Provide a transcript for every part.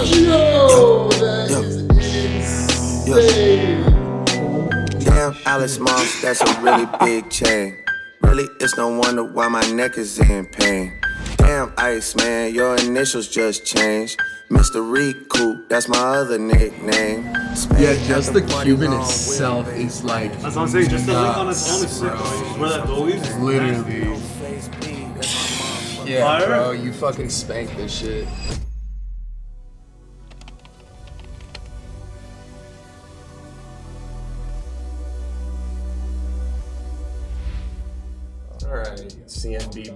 Yo, that is insane. Damn, Alice Moss, that's a really big chain. Really, it's no wonder why my neck is in pain. Damn, Iceman, your initials just changed. Mr. Riku, that's my other nickname. Yeah, just the Cuban itself is like. That's what I'm saying. Just the link on its only sick. Where that goalie is literally. Yeah, Fire? bro, you fucking spank this shit. Alright, CNBC.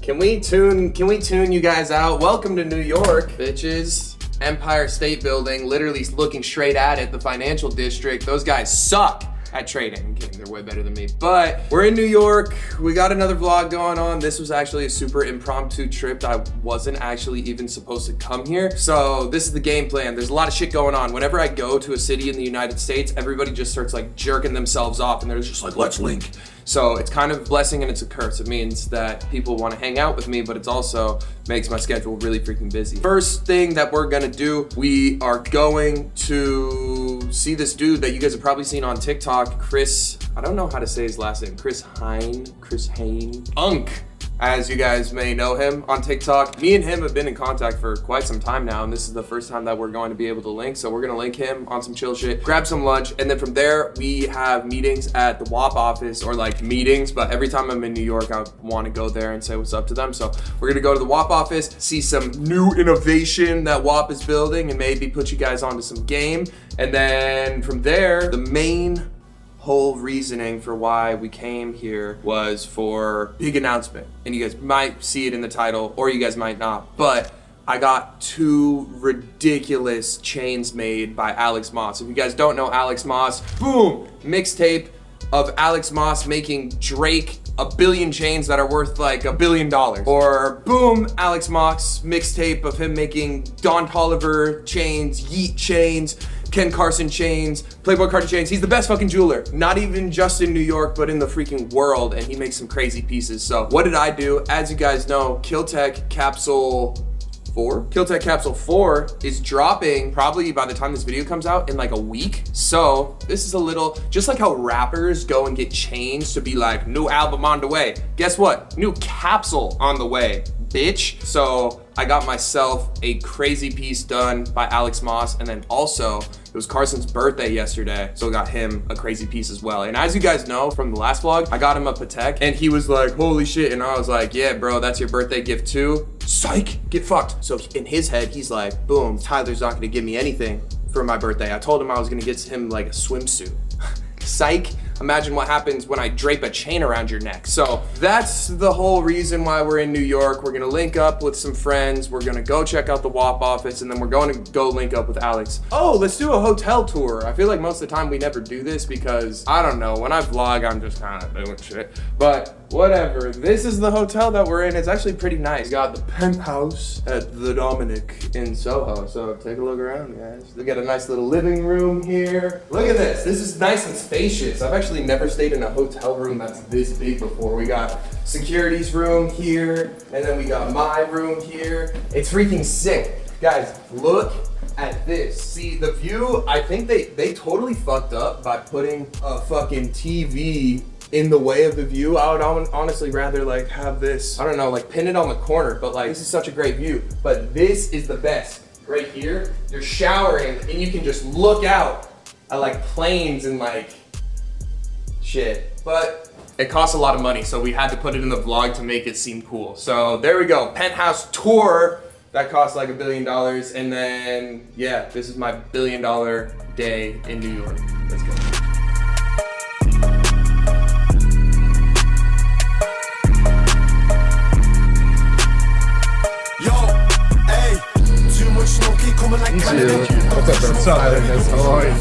Can we tune you guys out? Welcome to New York, bitches. Empire State Building, literally looking straight at it, the financial district. Those guys suck at trading. I'm kidding, they're way better than me. But we're in New York. We got another vlog going on. This was actually a super impromptu trip. I wasn't actually even supposed to come here. So this is the game plan. There's a lot of shit going on. Whenever I go to a city in the United States, everybody just starts like jerking themselves off and they're just like, let's link. So it's kind of a blessing and it's a curse. It means that people want to hang out with me, but it's also makes my schedule really freaking busy. First thing that we're gonna do, we are going to see this dude that you guys have probably seen on TikTok, Chris, I don't know how to say his last name, Chris Hain, Unk, as you guys may know him on TikTok. Me and him have been in contact for quite some time now, and this is the first time that we're going to be able to link. So we're gonna link him on some chill shit, grab some lunch, and then from there, we have meetings at the WAP office, or like meetings, but every time I'm in New York, I want to go there and say what's up to them. So we're gonna go to the WAP office, see some new innovation that WAP is building, and maybe put you guys onto some game. And then from there, the main whole reasoning for why we came here was for big announcement, and you guys might see it in the title or you guys might not, but I got 2 ridiculous chains made by Alex Moss. If you guys don't know Alex Moss, boom, mixtape of Alex Moss making Drake 1 billion chains that are worth like $1 billion. Or boom, Alex Moss mixtape of him making Don Toliver chains, Yeet chains, Ken Carson chains, Playboy Cardi chains. He's the best fucking jeweler, not even just in New York, but in the freaking world, and he makes some crazy pieces. So what did I do? As you guys know, Killtech Capsule 4? Killtech Capsule 4 is dropping probably by the time this video comes out in like a week. So this is a little, just like how rappers go and get chains to be like, new album on the way. Guess what? New capsule on the way, bitch. So I got myself a crazy piece done by Alex Moss, and then also it was Carson's birthday yesterday, so I got him a crazy piece as well. And as you guys know from the last vlog, I got him a Patek, and he was like, holy shit, and I was like, yeah, bro, that's your birthday gift too. Psych, get fucked. So in his head, he's like, boom, Tyler's not gonna give me anything for my birthday. I told him I was gonna get him like a swimsuit. Psych. Imagine what happens when I drape a chain around your neck. So that's the whole reason why we're in New York. We're gonna link up with some friends. We're gonna go check out the WAP office, and then we're going to go link up with Alex. Oh, let's do a hotel tour. I feel like most of the time we never do this because, I don't know, when I vlog, I'm just kind of doing shit. But whatever, this is the hotel that we're in. It's actually pretty nice. We got the Penthouse at the Dominic in Soho. So take a look around, guys. We got a nice little living room here. Look at this. This is nice and spacious. I've actually never stayed in a hotel room that's this big before. We got security's room here, and then we got my room here. It's freaking sick. Guys, look at this. See the view, I think they totally fucked up by putting a fucking TV in the way of the view. I would honestly rather like have this, I don't know, like pin it on the corner, but like this is such a great view. But this is the best. Right here, you're showering and you can just look out at like planes and like shit. But it costs a lot of money, so we had to put it in the vlog to make it seem cool. So there we go, Penthouse tour. That cost like $1 billion. And then, yeah, this is my $1 billion day in New York. Let's go. What's up, bro? What's up, how are you?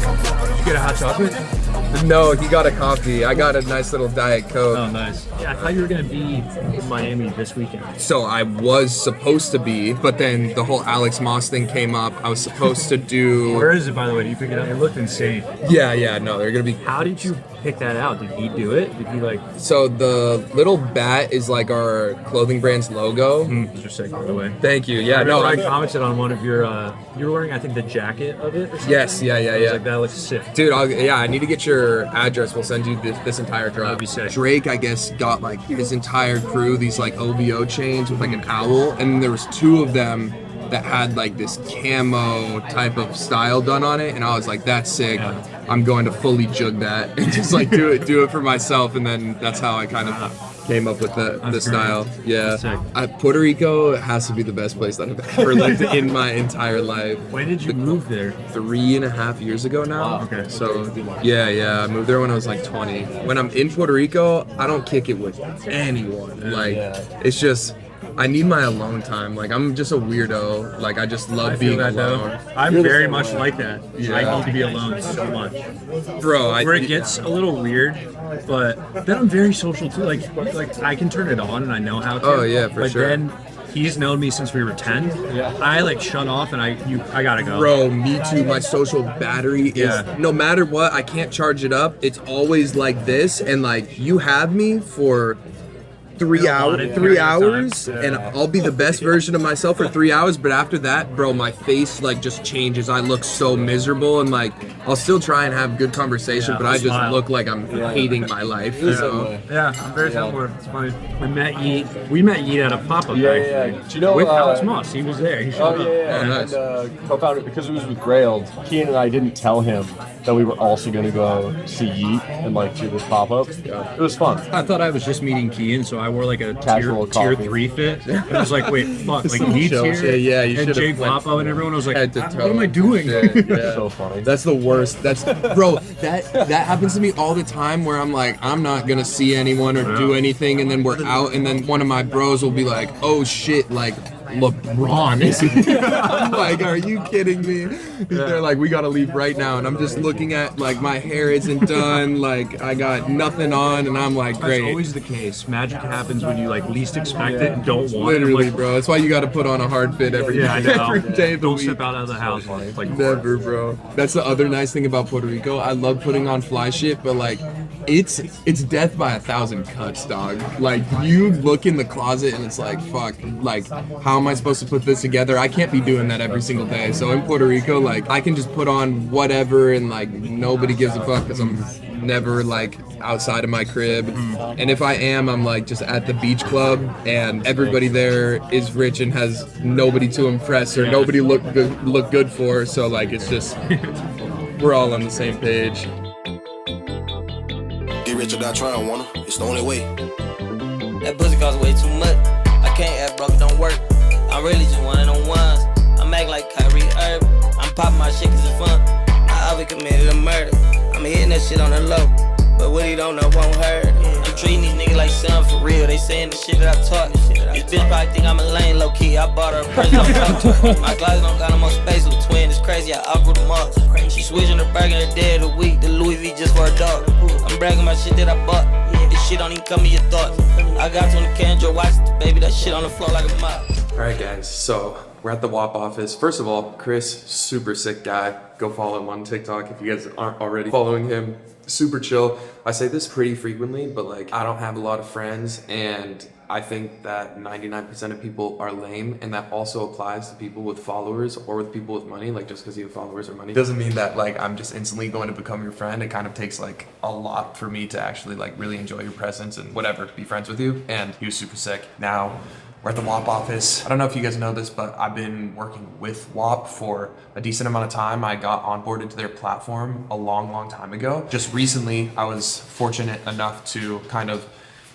Did you get a hot chocolate? No, he got a coffee. I got a nice little Diet Coke. Oh, nice. Yeah, I thought you were going to be in Miami this weekend. So I was supposed to be, but then the whole Alex Moss thing came up. I was supposed to do... Where is it, by the way? Did you pick it up? It looked insane. Yeah, no, they're going to be... How did you pick that out? Did he do it? Did he like? So the little bat is like our clothing brand's logo. Those are sick, by the way. Thank you. Yeah, no, I commented on one of your. You were wearing, I think, the jacket of it. Or something? Yes, yeah. I was like, that looks sick. Dude, I need to get your address. We'll send you this entire drop. That'd be sick. Drake, I guess, got like his entire crew these like OVO chains with like an owl, and there was 2 of them that had like this camo type of style done on it, and I was like, that's sick. Yeah. I'm going to fully jug that and just like do it for myself, and then that's how I kind of came up with the style. Great. Yeah. Puerto Rico has to be the best place that I've ever lived in my entire life. When did you move there? 3.5 years ago now. Wow, okay. So yeah, I moved there when I was like 20. When I'm in Puerto Rico, I don't kick it with anyone. It's just I need my alone time. Like, I'm just a weirdo. Like, I just love being alone. I'm very much like that. Yeah. I need to be alone so much. Bro, Where it gets a little weird, but then I'm very social too. Like I can turn it on and I know how to. Oh, yeah, for sure. But then he's known me since we were 10. Yeah. I like shut off and I gotta go. Bro, me too. My social battery is, no matter what, I can't charge it up. It's always like this, and like, you have me for 3 hours, and I'll be the best version of myself for 3 hours, but after that, bro, my face like just changes. I look so miserable, and like, I'll still try and have good conversation, but I just look like I'm hating my life. So. Yeah, I'm very similar. It's funny. We met Yeet at a pop-up actually. Do you know, with Alex Moss. He was there. He showed up. Oh, nice. And co-founder, because it was with Grailed, Kian and I didn't tell him that we were also going to go see Yeet and like do this pop-up. Yeah. It was fun. I thought I was just meeting Kean, so I wore like a Casual tier coffee. 3 fit. And I was like, wait, fuck, like Yeet's here, Yeah, you and should've Jay went Guapo and everyone was like, head to what toe. am I doing? Yeah. So funny. That's the worst. That's bro. That happens to me all the time. Where I'm like, I'm not gonna see anyone or do anything, and then we're out, and then one of my bros will be like, "Oh shit!" Like LeBron is here. I'm like, are you kidding me? They're like, we gotta leave right now, and I'm just looking at like my hair isn't done, like I got nothing on, and I'm like, great. That's always the case. Magic happens when you like least expect it and don't want it. Literally, Like, bro. That's why you gotta put on a hard fit every yeah, I know. every day of the Don't week. step out of the house like Never, bro. That's the other nice thing about Puerto Rico. I love putting on fly shit, but like, it's death by 1,000 cuts, dog. Like, you look in the closet and it's like, fuck. Like, how am I supposed to put this together? I can't be doing that every single day. So in Puerto Rico, like, I can just put on whatever and like nobody gives a fuck because I'm never like outside of my crib. And if I am, I'm like just at the beach club, and everybody there is rich and has nobody to impress or nobody look good for. So like, it's just we're all on the same page. Get rich or die trying, wanna. It's the only way. That pussy costs way too much. I can't act broke, it don't work. I'm really just one-on-ones. I'm acting like Kyrie Irving. I'm popping my shit cause it's fun. I always committed a murder. I'm hitting that shit on the low. But what he don't know won't hurt. I'm treating these niggas like son for real. They saying the shit that I taught. This bitch probably think I'm a lame low key. I bought her a present. My closet don't got no more space with twin. It's crazy how I grew them up. She switching her burger the day of the week. The Louis V just for a dog. I'm bragging about shit that I bought. This shit don't even come in your thoughts. I got on the Kendra watch, baby, that shit on the floor like a mop. Alright guys, so we're at the WAP office. First of all, Chris, super sick guy. Go follow him on TikTok if you guys aren't already following him. Super chill. I say this pretty frequently, but like, I don't have a lot of friends, and I think that 99% of people are lame, and that also applies to people with followers or with people with money. Like, just because you have followers or money doesn't mean that like I'm just instantly going to become your friend. It kind of takes like a lot for me to actually like really enjoy your presence and whatever, be friends with you. And he was super sick. Now we're at the WAP office. I don't know if you guys know this, but I've been working with WAP for a decent amount of time. I got onboarded to their platform a long time ago. Just recently, I was fortunate enough to kind of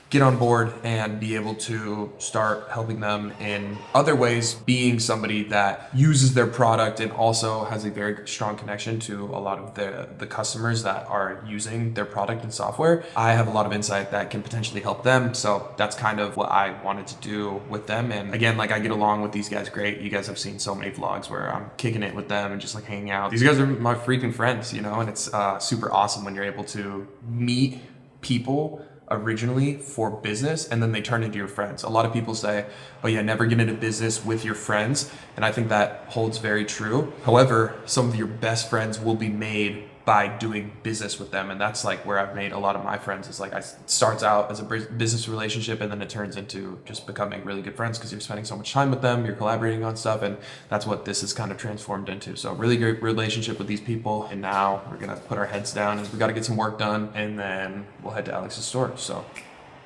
get on board and be able to start helping them in other ways, being somebody that uses their product and also has a very strong connection to a lot of the customers that are using their product and software. I have a lot of insight that can potentially help them. So that's kind of what I wanted to do with them. And again, like, I get along with these guys great. You guys have seen so many vlogs where I'm kicking it with them and just like hanging out. These guys are my freaking friends, you know, and it's super awesome when you're able to meet people originally for business and then they turn into your friends. A lot of people say, oh yeah, never get into business with your friends, and I think that holds very true. However, some of your best friends will be made by doing business with them. And that's like where I've made a lot of my friends. It's like it starts out as a business relationship and then it turns into just becoming really good friends because you're spending so much time with them, you're collaborating on stuff, and that's what this is kind of transformed into. So really great relationship with these people, and now we're gonna put our heads down and we got to get some work done, and then we'll head to Alex's store. So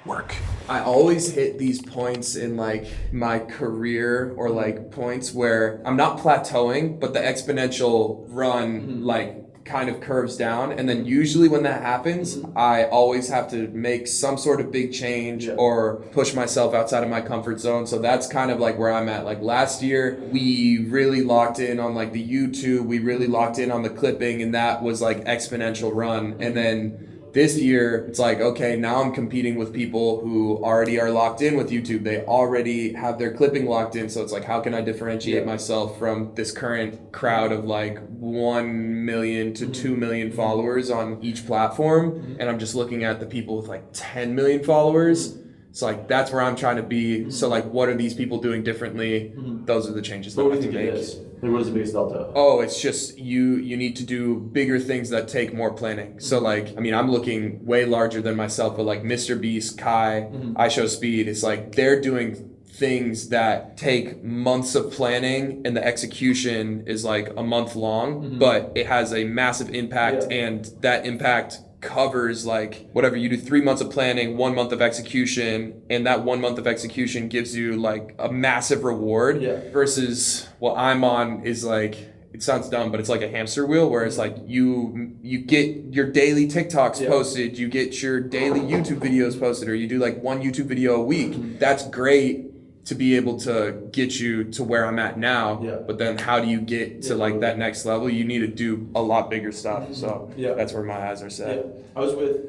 work. I always hit these points in like my career, or like points where I'm not plateauing, but the exponential run like kind of curves down. And then usually when that happens, I always have to make some sort of big change or push myself outside of my comfort zone. So that's kind of like where I'm at. Like last year, we really locked in on like the YouTube, we really locked in on the clipping, and that was like exponential run. And then this year, it's like, okay, now I'm competing with people who already are locked in with YouTube. They already have their clipping locked in. So it's like, how can I differentiate myself from this current crowd of like 1 million to 2 million followers on each platform? And I'm just looking at the people with like 10 million followers. It's like, that's where I'm trying to be. So like, what are these people doing differently? Those are the changes that I have to make. Like, what is the biggest delta? Oh, it's just you need to do bigger things that take more planning. So like, I mean, I'm looking way larger than myself, but like Mr. Beast, Kai, I Show Speed, it's like they're doing things that take months of planning, and the execution is like a month long, but it has a massive impact, and that impact covers like whatever you do, 3 months of planning, 1 month of execution, and that 1 month of execution gives you like a massive reward. Versus what I'm on is like, it sounds dumb, but it's like a hamster wheel where it's like you get your daily TikToks posted, you get your daily YouTube videos posted, or you do like 1 YouTube video a week. That's great to be able to get you to where I'm at now. But then how do you get to like that next level? You need to do a lot bigger stuff. So that's where my eyes are set. I was with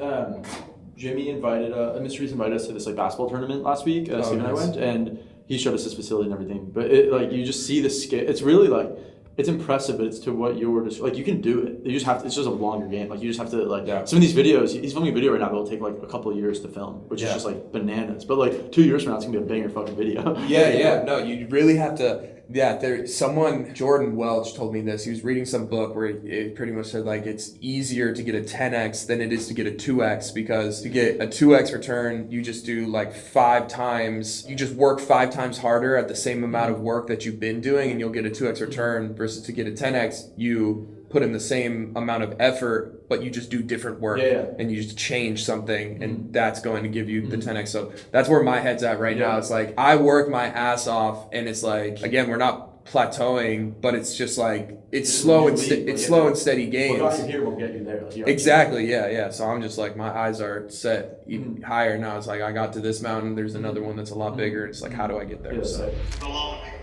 Jimmy invited Mr. Reese invited us to this like basketball tournament last week. Steve and I went, and he showed us his facility and everything. But it, like, you just see the scale. It's really like, it's impressive, but it's to what you were just like, you can do it. You just have to, it's just a longer game. Like, you just have to like, some of these videos, he's filming a video right now that will take like a couple of years to film, which is just like bananas. But like 2 years from now, it's gonna be a banger fucking video. No, you really have to. Jordan Welch told me this. He was reading some book where it pretty much said like it's easier to get a 10x than it is to get a 2x, because to get a 2x return, you just do like 5 times, you just work 5 times harder at the same amount of work that you've been doing, and you'll get a 2x return. Versus to get a 10x, you put in the same amount of effort, but you just do different work and you just change something, and that's going to give you the 10x. So that's where my head's at right now. It's like I work my ass off, and it's like, again, we're not plateauing, but it's just like it's slow and steady gains. What got you here will get you there. Like, exactly. So I'm just like, my eyes are set even higher now. It's like I got to this mountain, there's another one that's a lot bigger. It's like, how do I get there? Hold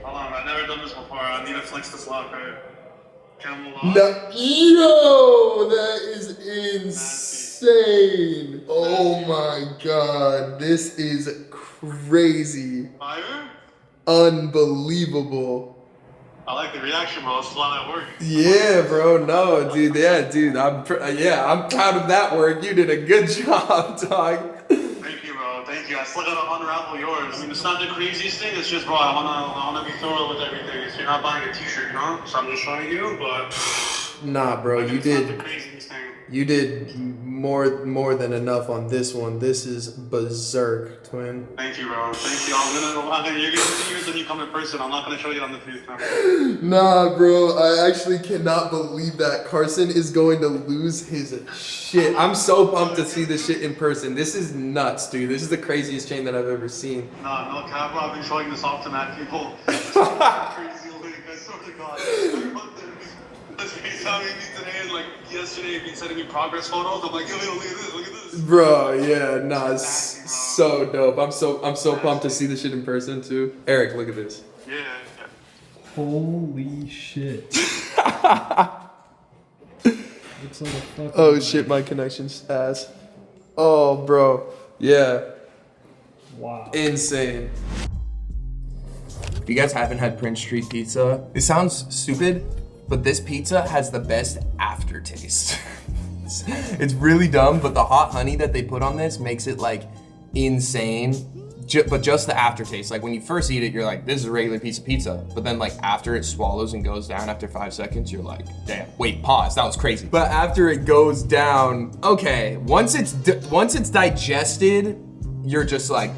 on, I've never done this before. I need to flex this lock, right? No, yo, that is insane. Oh my god, this is crazy. Fire? Unbelievable. I like the reaction, bro. It's a lot of work. Yeah, bro. No, dude. Yeah, dude. I'm proud of that work. You did a good job, dog. Thank you, bro. Thank you. I still gotta unravel yours. I mean, it's not the craziest thing. It's just, bro, I wanna be thorough with everything. So you're not buying a T-shirt, you know? So I'm just showing you, but nah, bro. You did. Not the craziest thing. You did more than enough on this one. This is berserk, twin. Thank you, bro. Thank you. You're gonna see yours when you come in person. I'm not gonna show you on the FaceTime. Nah, bro. I actually cannot believe that Carson is going to lose his shit. I'm so pumped to see this shit in person. This is nuts, dude. This is the craziest chain that I've ever seen. Nah, no cap, bro. I've been showing this off to mad people. Crazy link. I swear to God. This FaceTime me today, and like yesterday, he'd been sending me progress photos. I'm like, yo, look at this. Bro, yeah, nah, it's so dope. I'm so pumped to see this shit in person too. Eric, look at this. Yeah. Holy shit. Looks like a fucking Oh shit, my connection's ass. Oh, bro, yeah. Wow. Insane. If you guys haven't had Prince Street Pizza, it sounds stupid, but this pizza has the best aftertaste. It's really dumb, but the hot honey that they put on this makes it like insane. but just the aftertaste. Like when you first eat it, you're like, this is a regular piece of pizza. But then like after it swallows and goes down after 5 seconds, you're like, damn, wait, pause, that was crazy. But after it goes down, okay, once it's digested, you're just like,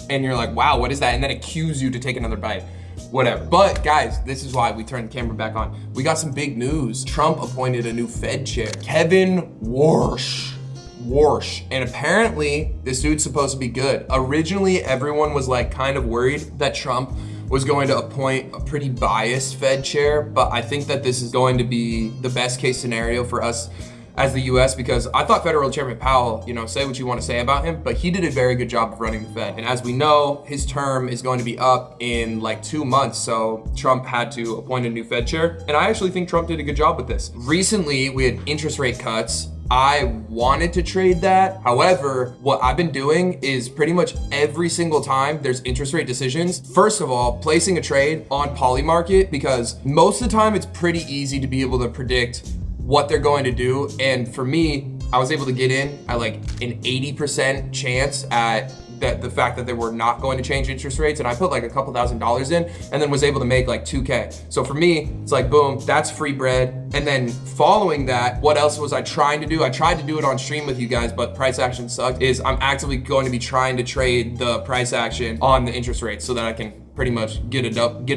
and you're like, wow, what is that? And then it cues you to take another bite. Whatever. But guys, this is why we turned the camera back on. We got some big news. Trump appointed a new Fed chair, Kevin Warsh. And apparently this dude's supposed to be good. Originally, everyone was like kind of worried that Trump was going to appoint a pretty biased Fed chair, but I think that this is going to be the best case scenario for us as the US, because I thought Federal Chairman Powell, you know, say what you want to say about him, but he did a very good job of running the Fed. And as we know, his term is going to be up in like 2 months, so Trump had to appoint a new Fed chair. And I actually think Trump did a good job with this. Recently, we had interest rate cuts. I wanted to trade that. However, what I've been doing is pretty much every single time there's interest rate decisions, first of all, placing a trade on Polymarket, because most of the time it's pretty easy to be able to predict what they're going to do. And for me, I was able to get in at like an 80% chance at that the fact that they were not going to change interest rates, and I put like a couple $1,000s in and then was able to make like 2K. So for me, it's like, boom, that's free bread. And then following that, what else was I trying to do? I tried to do it on stream with you guys, but price action sucked, is I'm actively going to be trying to trade the price action on the interest rates so that I can pretty much get a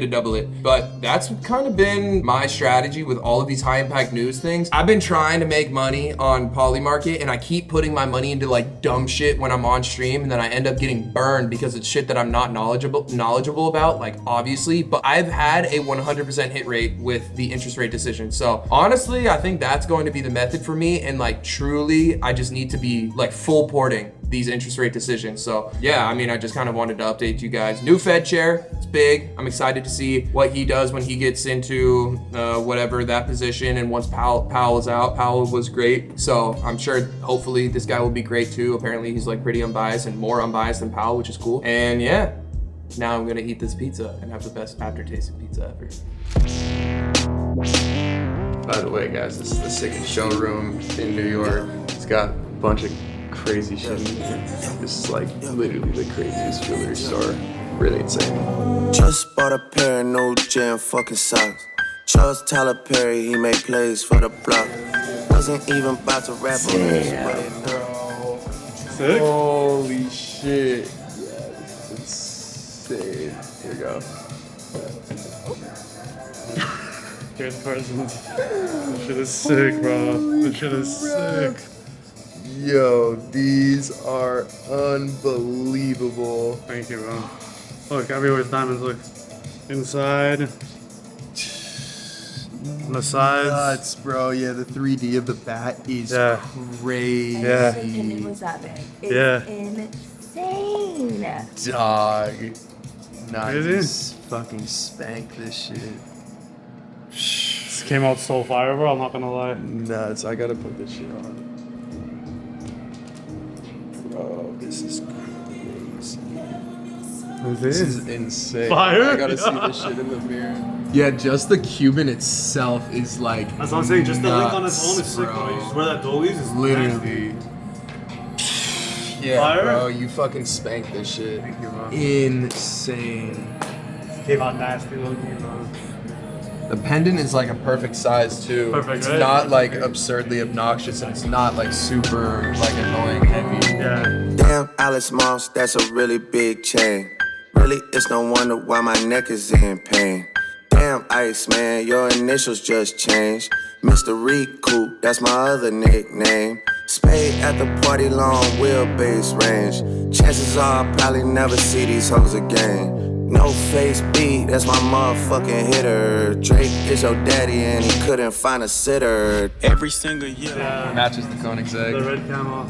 double it. But that's kind of been my strategy with all of these high impact news things. I've been trying to make money on Polymarket, and I keep putting my money into like dumb shit when I'm on stream, and then I end up getting burned because it's shit that I'm not knowledgeable about, like obviously. But I've had a 100% hit rate with the interest rate decision. So honestly, I think that's going to be the method for me, and like truly, I just need to be like full porting these interest rate decisions. So yeah, I mean, I just kind of wanted to update you guys. New Fed chair, it's big. I'm excited to see what he does when he gets into whatever that position. And once Powell is out, Powell was great. So I'm sure hopefully this guy will be great too. Apparently he's like pretty unbiased and more unbiased than Powell, which is cool. And yeah, now I'm gonna eat this pizza and have the best aftertaste of pizza ever. By the way, guys, this is the sickest showroom in New York. It's got a bunch of crazy shit in here. This is like literally the craziest jewelry store. Really insane. Just bought a pair of new gym fucking socks. Trust Tyler Perry, he made plays for the block. Wasn't even about to rap on this, but it Bro. Sick. Holy shit. Yeah, this is insane. Here we go. Here's presents. This shit is sick, bro. This shit is sick. Yo, these are unbelievable. Thank you, bro. Look, everywhere's diamonds. Look. Inside. On the sides. Nuts, bro. Yeah, the 3D of the bat is crazy. Yeah. And it was that big. It's Yeah. insane. Dog. Nice. Crazy? Fucking spank this shit. This came out so fire, bro. I'm not gonna lie. Nuts. I gotta put this shit on. Bro, this is crazy. This is insane. Fire? I gotta see this shit in the mirror. Yeah, just the Cuban itself is like. That's what I'm saying. Just the link on its nuts, own is sick, bro. You just wear that dollies. It's Literally. Yeah, Fire? bro, you fucking spanked this shit. Thank you, bro. Insane. Came out nasty looking, bro. The pendant is like a perfect size too. Perfect, it's right? not like absurdly obnoxious, and it's not like super like annoying heavy. Yeah. Damn, Alice Moss, that's a really big chain. Really, it's no wonder why my neck is in pain. Damn, Iceman, your initials just changed. Mr. Riku, that's my other nickname. Spade at the party, long wheelbase range. Chances are I'll probably never see these hoes again. No face B, that's my motherfucking hitter. Drake is your daddy and he couldn't find a sitter. Every single year. Yeah. Matches the Koenigsegg. The red camo.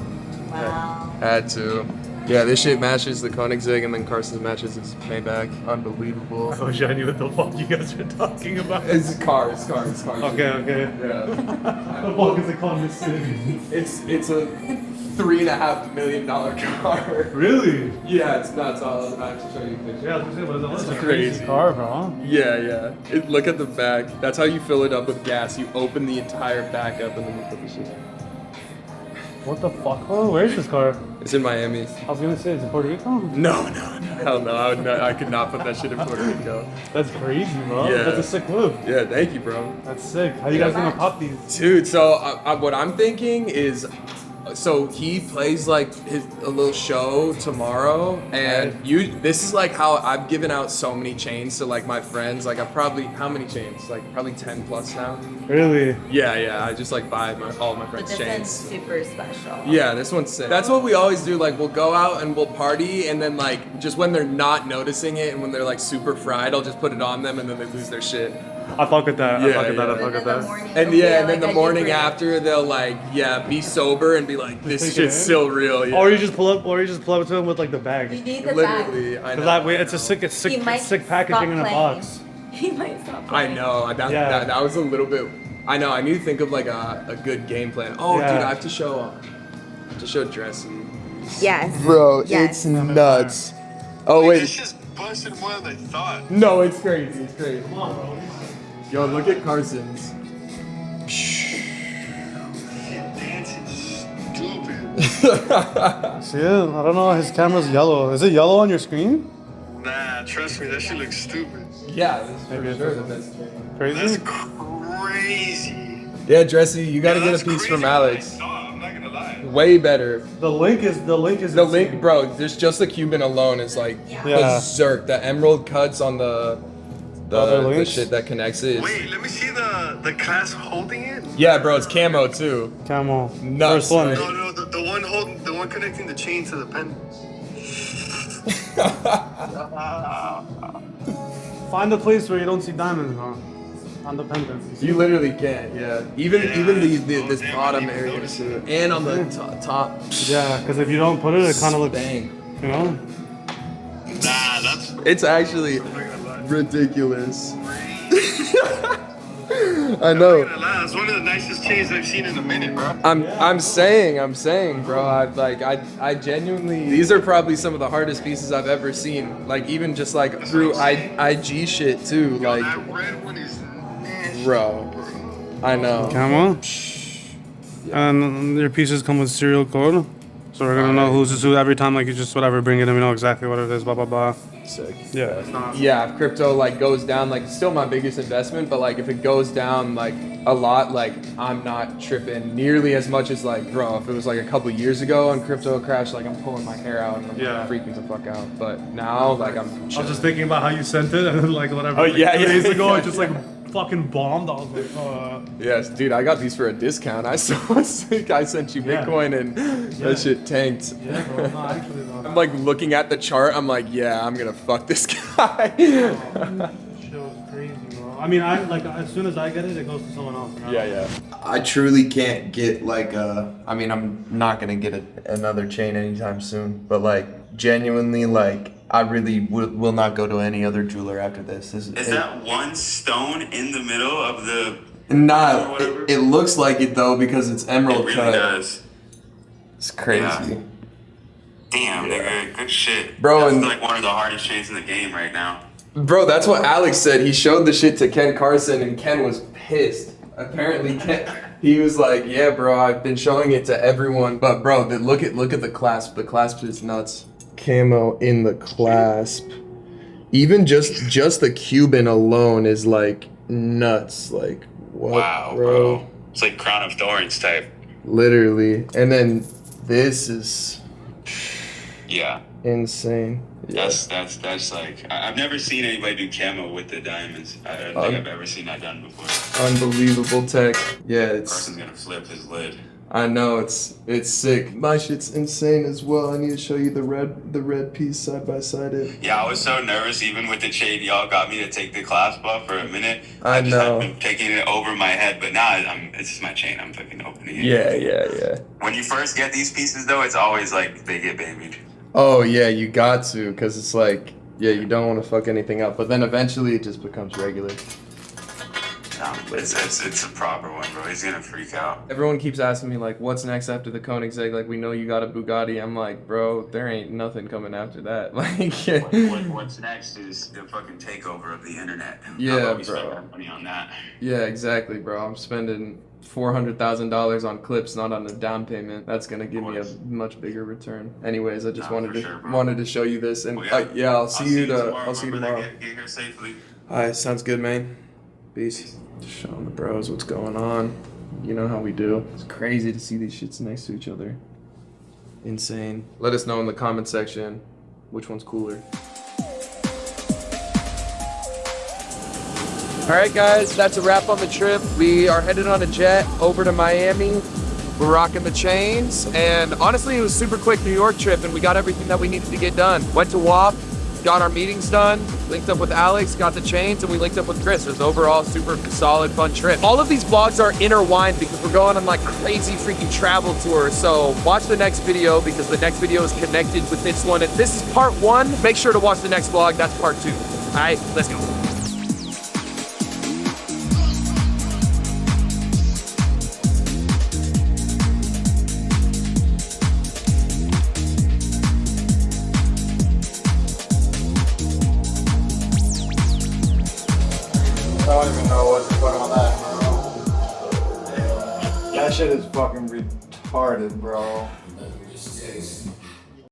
Wow. Had to. Yeah, this shit matches the Koenigsegg, and then Carson's matches his Maybach. Unbelievable. I wish I knew what the fuck you guys were talking about. It's cars. Okay. Yeah. The fuck is a Honda Civic? It's a $3.5 million car. Really? Yeah, it's nuts. I'll actually show you a picture. Yeah, I was gonna say, that's a crazy. crazy car, bro. Yeah. Look at the back. That's how you fill it up with gas. You open the entire back up and then you put the shit in. What the fuck? Oh, where is this car? It's in Miami. I was gonna say, is it Puerto Rico? No. Hell no. I could not put that shit in Puerto Rico. That's crazy, bro. Yeah. That's a sick move. Yeah, thank you, bro. That's sick. How you guys gonna pop these? Dude, so what I'm thinking is, so he plays like a little show tomorrow, and this is like how I've given out so many chains to like my friends. Like how many chains? Like probably 10 plus now. Really? Yeah. I just like buy all my But friends' this chains. one's super special. Yeah, this one's sick. That's what we always do. Like, we'll go out and we'll party, and then like just when they're not noticing it and when they're like super fried, I'll just put it on them, and then they lose their shit. I fuck with that. I fuck with that. I Yeah. fuck with that. And then the morning after, they'll like be sober and be like, this Take it shit's in? still real. Yeah. Or you just pull up to him with like the bag. You need the Literally, I bag. know. That way, it's sick He might packaging in a stop box. playing. He might stop I playing. know. That was a little bit. I know. I need to think of like a good game plan. Oh, Yeah. dude, I have to show Dressy. Yes. Bro, Yes. it's nuts. Oh wait. This just busted more than I thought. No, it's crazy. It's crazy. Come on, bro. Yo, look at Carson's. Dancing stupid. See it? I don't know. His camera's yellow. Is it yellow on your screen? Nah, trust me, that shit looks stupid. Yeah, this is Maybe for it's sure a- the best. Crazy? That's crazy. Yeah, Dressy, you gotta Yeah, get that's a piece crazy from what I Alex. saw, I'm not gonna lie. Way better. The link is The link, insane. bro. There's just the Cuban alone is like Yeah. berserk. The emerald cuts on the Other the links? shit that connects it. Wait, let me see the class holding it. Yeah, bro, it's camo too. Camo. Nuts, First one. right? No, the one connecting the chain to the pen. Find a place where you don't see diamonds, bro. On the pendants. You literally can't. Yeah. Even this bottom area too, and on the top. Yeah, because if you don't put it, it kind of looks, Bang. you know? Nah, that's. It's actually ridiculous. I know. It's one of the nicest chains I've seen in a minute, bro. I'm saying, bro. I genuinely. These are probably some of the hardest pieces I've ever seen. Like even just like through IG shit too. Like, That red one is nasty. bro. I know. Camo. And your pieces come with serial code. So we're gonna know who's who every time, like you just whatever, bring it in, we know exactly what it is, blah blah blah. Sick. Yeah, it's not. Yeah, if crypto like goes down, like it's still my biggest investment, but like if it goes down like a lot, like I'm not tripping nearly as much as like, bro, if it was like a couple years ago and crypto crashed, like I'm pulling my hair out and I'm Yeah. freaking the fuck out. But now like I'm I was just thinking about how you sent it, and then like whatever. Oh, like, yeah, 2 yeah, days ago, yeah, it just like fucking bombed. I was like, Yes, dude, I got these for a discount. I think I sent you Yeah. Bitcoin and that shit tanked. yeah, bro. No, actually, though. I'm like looking at the chart, I'm like, yeah, I'm gonna fuck this guy. Shit was crazy, bro. I mean, I like as soon as I get it, it goes to someone else. you know? yeah. I truly can't get like I mean, I'm not gonna get another chain anytime soon, but like genuinely, like I really will not go to any other jeweler after this. Is that one stone in the middle of the? Nah, it looks like it though because it's emerald It really cut. does. It's crazy. Yeah. Damn, nigga, good shit. Bro, That's and- like one of the hardest chains in the game right now. Bro, that's what Alex said. He showed the shit to Ken Carson and Ken was pissed. Apparently he was like, yeah, bro, I've been showing it to everyone. But bro, look at the clasp. The clasp is nuts. Camo in the clasp. Even just the Cuban alone is like nuts. Like what, Wow, bro. It's like Crown of Thorns type. Literally. And then this is Yeah. insane. Yeah. That's like I've never seen anybody do camo with the diamonds. I don't think I've ever seen that done before. Unbelievable tech. Yeah, Carson's gonna flip his lid. I know it's sick. My shit's insane as well. I need to show you the red piece side by side. Yeah, I was so nervous even with the chain. Y'all got me to take the clasp off for a minute. I just know. had been taking it over my head, but now it's just my chain. I'm fucking opening it. Yeah. When you first get these pieces though, it's always like they get babied. Oh yeah, you got to, cause it's like, yeah, you don't want to fuck anything up, but then eventually it just becomes regular. town. It's a proper one, bro. He's gonna freak out. Everyone keeps asking me like, what's next after the Koenigsegg? Like, we know you got a Bugatti. I'm like, bro, there ain't nothing coming after that. Like, What's next is the fucking takeover of the internet. Yeah, How about we bro. spend our money on that? yeah, exactly, bro. I'm spending $400,000 on clips, not on a down payment. That's gonna give me a much bigger return. Anyways, I just wanted to show you this, and yeah, I'll see you tomorrow. Get here safely. All right, sounds good, man. Peace. Just showing the bros what's going on. You know how we do. It's crazy to see these shits next to each other. Insane. Let us know in the comment section which one's cooler. All right, guys, that's a wrap on the trip. We are headed on a jet over to Miami. We're rocking the chains, and honestly, it was a super quick New York trip, and we got everything that we needed to get done. Went to WAP, got our meetings done, linked up with Alex, got the chains, and we linked up with Chris. It was overall super solid, fun trip. All of these vlogs are intertwined because we're going on like crazy freaking travel tours. So watch the next video because the next video is connected with this one. If this is part 1, make sure to watch the next vlog. That's part 2. All right, let's go. I don't even know what to put on that, bro. That shit is fucking retarded, bro.